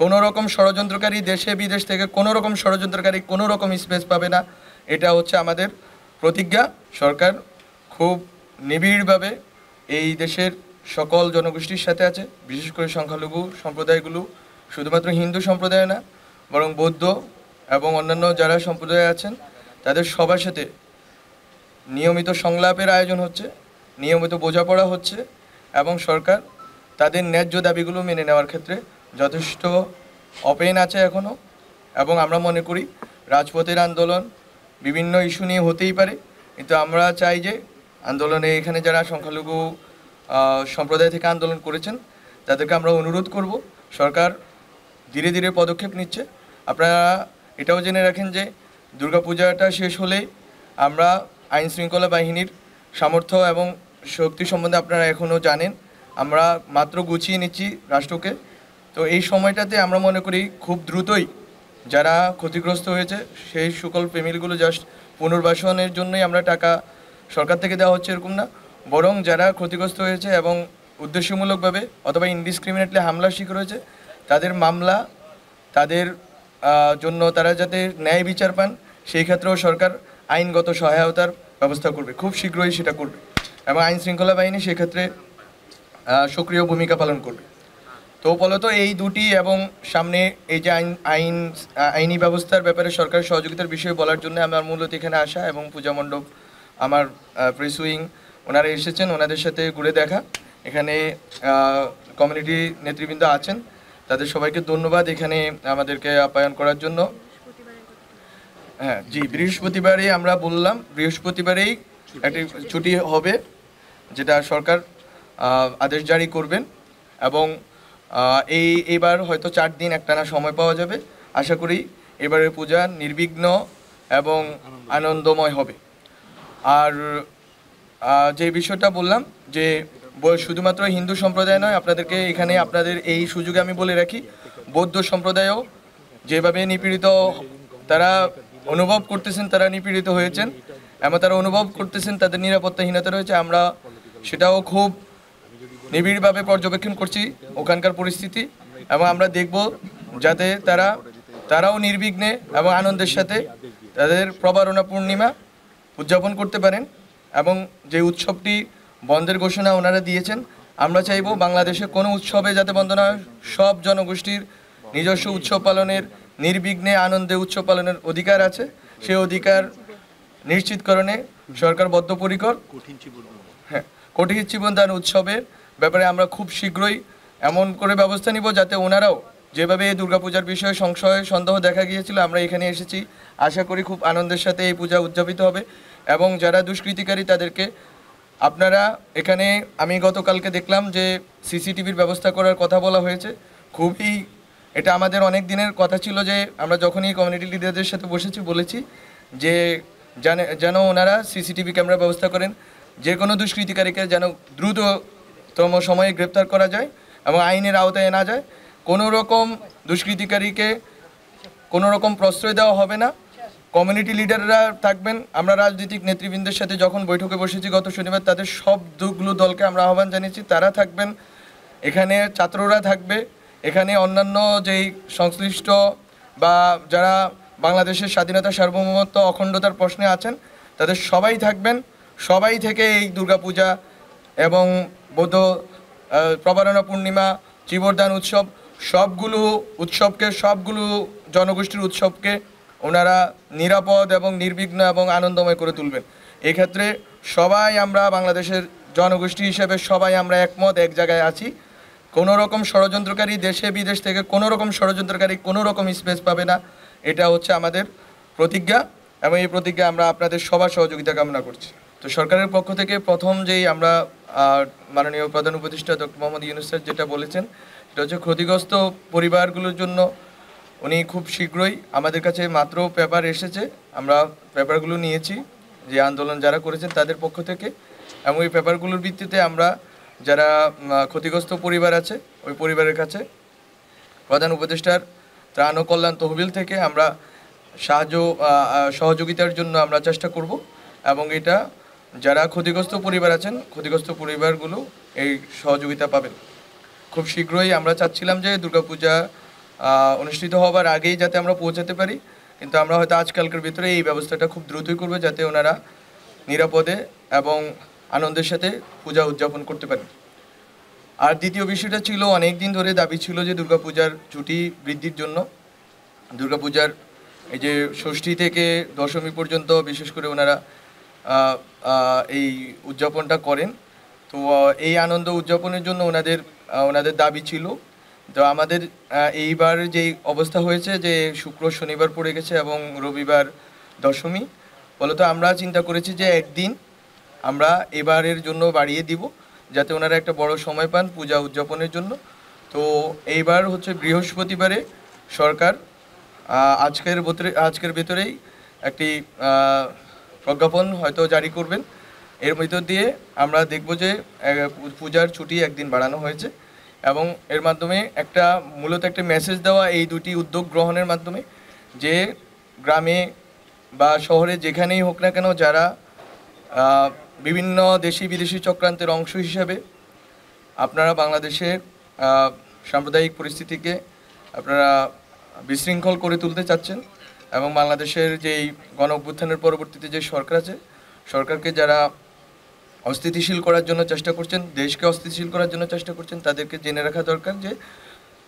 কোনো রকম ষড়যন্ত্রকারী দেশে বিদেশ থেকে কোনো রকম ষড়যন্ত্রকারী কোনো রকম স্পেস পাবে না। এটা হচ্ছে আমাদের প্রতিজ্ঞা। সরকার খুব নিবিড়ভাবে এই দেশের সকল জনগোষ্ঠীর সাথে আছে, বিশেষ করে সংখ্যালঘু সম্প্রদায়গুলো, শুধুমাত্র হিন্দু সম্প্রদায় না বরং বৌদ্ধ এবং অন্যান্য যারা সম্প্রদায় আছেন তাদের সবার সাথে নিয়মিত সংলাপের আয়োজন হচ্ছে, নিয়মিত বোঝাপড়া হচ্ছে এবং সরকার তাদের ন্যায্য দাবিগুলো মেনে নেওয়ার ক্ষেত্রে যথেষ্ট ওপেন আছে এখনও। এবং আমরা মনে করি রাজপথের আন্দোলন বিভিন্ন ইস্যু নিয়ে হতেই পারে, কিন্তু আমরা চাই যে আন্দোলনে এখানে যারা সংখ্যালঘু সম্প্রদায় থেকে আন্দোলন করেছেন তাদেরকে আমরা অনুরোধ করব, সরকার ধীরে ধীরে পদক্ষেপ নিচ্ছে। আপনারা এটাও জেনে রাখেন যে দুর্গাপূজাটা শেষ হলেই আমরা আইন শৃঙ্খলা বাহিনীর সামর্থ্য এবং শক্তি সম্বন্ধে আপনারা এখনও জানেন, আমরা মাত্র গুছিয়ে নিচ্ছি রাষ্ট্রকে। তো এই সময়টাতে আমরা মনে করি খুব দ্রুতই যারা ক্ষতিগ্রস্ত হয়েছে সেই সকল ফ্যামিলিগুলো জাস্ট পুনর্বাসনের জন্যই আমরা টাকা সরকার থেকে দেওয়া হচ্ছে এরকম না, বরং যারা ক্ষতিগ্রস্ত হয়েছে এবং উদ্দেশ্যমূলকভাবে অথবা ইনডিসক্রিমিনেটলি হামলার শিকার হয়েছে তাদের মামলা, তাদের জন্য তারা যাতে ন্যায় বিচার পান সেই ক্ষেত্রেও সরকার আইনগত সহায়তার ব্যবস্থা করবে, খুব শীঘ্রই সেটা করবে এবং আইন শৃঙ্খলা বাহিনী সেক্ষেত্রে সক্রিয় ভূমিকা পালন করবে। তো ফলত এই দুটি এবং সামনে এই যে আইনি ব্যবস্থার ব্যাপারে সরকারের সহযোগিতার বিষয়ে বলার জন্য আমার মূলত এখানে আসা এবং পূজা মণ্ডপ আমার প্রেস উইং ওনারা এসেছেন, ওনাদের সাথে ঘুরে দেখা, এখানে কমিউনিটি নেতৃবৃন্দ আছেন, তাদের সবাইকে ধন্যবাদ এখানে আমাদেরকে আপ্যায়ন করার জন্য। হ্যাঁ জি, বৃহস্পতিবারে আমরা বললাম বৃহস্পতিবারেই একটি ছুটি হবে যেটা সরকার আদেশ জারি করবেন এবং এইবার হয়তো 4 দিন একটানা সময় পাওয়া যাবে। আশা করি এবারের পূজা নির্বিঘ্ন এবং আনন্দময় হবে। আর যে বিষয়টা বললাম যে শুধুমাত্র হিন্দু সম্প্রদায় নয়, আপনাদেরকে এখানে আপনাদের এই সুযোগে আমি বলে রাখি বৌদ্ধ সম্প্রদায়ও যেভাবে নিপীড়িত তারা অনুভব করতেছেন, তারা নিপীড়িত হয়েছেন এবং তারা অনুভব করতেছেন তাদের নিরাপত্তাহীনতা রয়েছে, আমরা সেটাও খুব নিবিড়ভাবে পর্যবেক্ষণ করছি ওখানকার পরিস্থিতি এবং আমরা দেখব যাতে তারাও নির্বিঘ্নে এবং আনন্দের সাথে তাদের প্রবারণা পূর্ণিমা উদযাপন করতে পারেন। এবং যে উৎসবটি বন্ধের ঘোষণা ওনারা দিয়েছেন, আমরা চাইব বাংলাদেশে কোনো উৎসবে যাতে বন্ধ না হয়, সব জনগোষ্ঠীর নিজস্ব উৎসব পালনের নির্বিঘ্নে আনন্দে উৎসব পালনের অধিকার আছে, সেই অধিকার নিশ্চিতকরণে সরকার বদ্ধপরিকর। হ্যাঁ, কোটি জীবনদান উৎসবের ব্যাপারে আমরা খুব শীঘ্রই এমন করে ব্যবস্থা নিব যাতে ওনারাও যেভাবে এই দুর্গাপূজার বিষয়ে সংশয় সন্দেহ দেখা গিয়েছিল, আমরা এখানে এসেছি আশা করি খুব আনন্দের সাথে এই পূজা উদযাপিত হবে। এবং যারা দুষ্কৃতিকারী তাদেরকে আপনারা এখানে, আমি গতকালকে দেখলাম যে সিসিটিভির ব্যবস্থা করার কথা বলা হয়েছে, খুবই এটা আমাদের অনেক দিনের কথা ছিল যে আমরা যখনই কমিউনিটি লিডারদের সাথে বলেছি যে যেন ওনারা সিসিটিভি ক্যামেরা ব্যবস্থা করেন, যে কোনো দুষ্কৃতিকারীকে যেন দ্রুততম সময়ে গ্রেপ্তার করা যায় এবং আইনের আওতায় না যায়। কোনো রকম দুষ্কৃতিকারীকে কোনো রকম প্রশ্রয় দেওয়া হবে না, কমিউনিটি লিডাররা থাকবেন। আমরা রাজনৈতিক নেতৃবৃন্দের সাথে যখন বৈঠকে বসেছি গত শনিবার, তাদের সবগুলো দলকে আমরা আহ্বান জানিয়েছি, তারা থাকবেন, এখানে ছাত্ররা থাকবে, এখানে অন্যান্য যেই সংশ্লিষ্ট বা যারা বাংলাদেশের স্বাধীনতা, সার্বভৌমত্ব, অখণ্ডতার প্রশ্নে আছেন তাদের সবাই থাকবেন। সবাই থেকে এই দুর্গাপূজা এবং বৌদ্ধ প্রবারণা পূর্ণিমা, চীবরদান উৎসব, সবগুলো জনগোষ্ঠীর উৎসবকে ওনারা নিরাপদ এবং নির্বিঘ্ন এবং আনন্দময় করে তুলবেন। এক্ষেত্রে সবাই আমরা বাংলাদেশের জনগোষ্ঠী হিসেবে সবাই আমরা একমত, এক জায়গায় আছি। কোনো রকম ষড়যন্ত্রকারী দেশে বিদেশ থেকে কোনো রকম ষড়যন্ত্রকারী কোনো রকম স্পেস পাবে না, এটা হচ্ছে আমাদের প্রতিজ্ঞা এবং এই প্রতিজ্ঞা আমরা আপনাদের সবার সহযোগিতা কামনা করছি। তো সরকারের পক্ষ থেকে প্রথম যেই আমরা মাননীয় প্রধান উপদেষ্টা ডক্টর মোহাম্মদ ইউনূস স্যার যেটা বলেছেন সেটা হচ্ছে ক্ষতিগ্রস্ত পরিবারগুলোর জন্য উনি খুব শীঘ্রই, আমাদের কাছে মাত্র পেপার এসেছে, আমরা পেপারগুলো নিয়েছি যে আন্দোলন যারা করেছেন তাদের পক্ষ থেকে, এবং এই পেপারগুলোর ভিত্তিতে আমরা যারা ক্ষতিগ্রস্ত পরিবার আছে ওই পরিবারের কাছে প্রধান উপদেষ্টার ত্রাণ ও কল্যাণ তহবিল থেকে আমরা সহযোগিতার জন্য আমরা চেষ্টা করব এবং এটা যারা ক্ষতিগ্রস্ত পরিবার আছেন ক্ষতিগ্রস্ত পরিবারগুলো এই সহযোগিতা পাবেন। খুব শীঘ্রই আমরা চাচ্ছিলাম যে দুর্গাপূজা অনুষ্ঠিত হবার আগেই যাতে আমরা পৌঁছাতে পারি, কিন্তু আমরা হয়তো আজকালকার ভিতরে এই ব্যবস্থাটা খুব দ্রুতই করবো যাতে ওনারা নিরাপদে এবং আনন্দের সাথে পূজা উদযাপন করতে পারে। আর দ্বিতীয় বিষয়টা ছিল, অনেক দিন ধরে দাবি ছিল যে দুর্গাপূজার ছুটি বৃদ্ধির জন্য। দুর্গাপূজার এই যে ষষ্ঠী থেকে দশমী পর্যন্ত বিশেষ করে ওনারা এই উদযাপনটা করেন, তো এই আনন্দ উদযাপনের জন্য ওনাদের দাবি ছিল। তো আমাদের এইবার যেই অবস্থা হয়েছে যে শুক্র শনিবার পড়ে গেছে এবং রবিবার দশমী, ফলত আমরা চিন্তা করেছি যে একদিন আমরা এবারের জন্য বাড়িয়ে দিব যাতে ওনারা একটা বড় সময় পান পূজা উদযাপনের জন্য। তো এইবার হচ্ছে বৃহস্পতিবারে সরকার আজকের ভেতরেই একটি প্রজ্ঞাপন হয়তো জারি করবেন। এর ভিতর দিয়ে আমরা দেখব যে পূজার ছুটি একদিন বাড়ানো হয়েছে এবং এর মাধ্যমে মূলত একটা মেসেজ দেওয়া এই দুটি উদ্যোগ গ্রহণের মাধ্যমে যে গ্রামে বা শহরে যেখানেই হোক না কেন যারা বিভিন্ন দেশি বিদেশি চক্রান্তের অংশ হিসাবে আপনারা বাংলাদেশের সাম্প্রদায়িক পরিস্থিতিকে আপনারা বিশৃঙ্খল করে তুলতে চাচ্ছেন এবং বাংলাদেশের যেই গণ অভ্যুত্থানের পরবর্তীতে যে সরকার আছে, সরকারকে যারা অস্থিতিশীল করার জন্য চেষ্টা করছেন, দেশকে অস্থিতিশীল করার জন্য চেষ্টা করছেন, তাদেরকে জেনে রাখা দরকার যে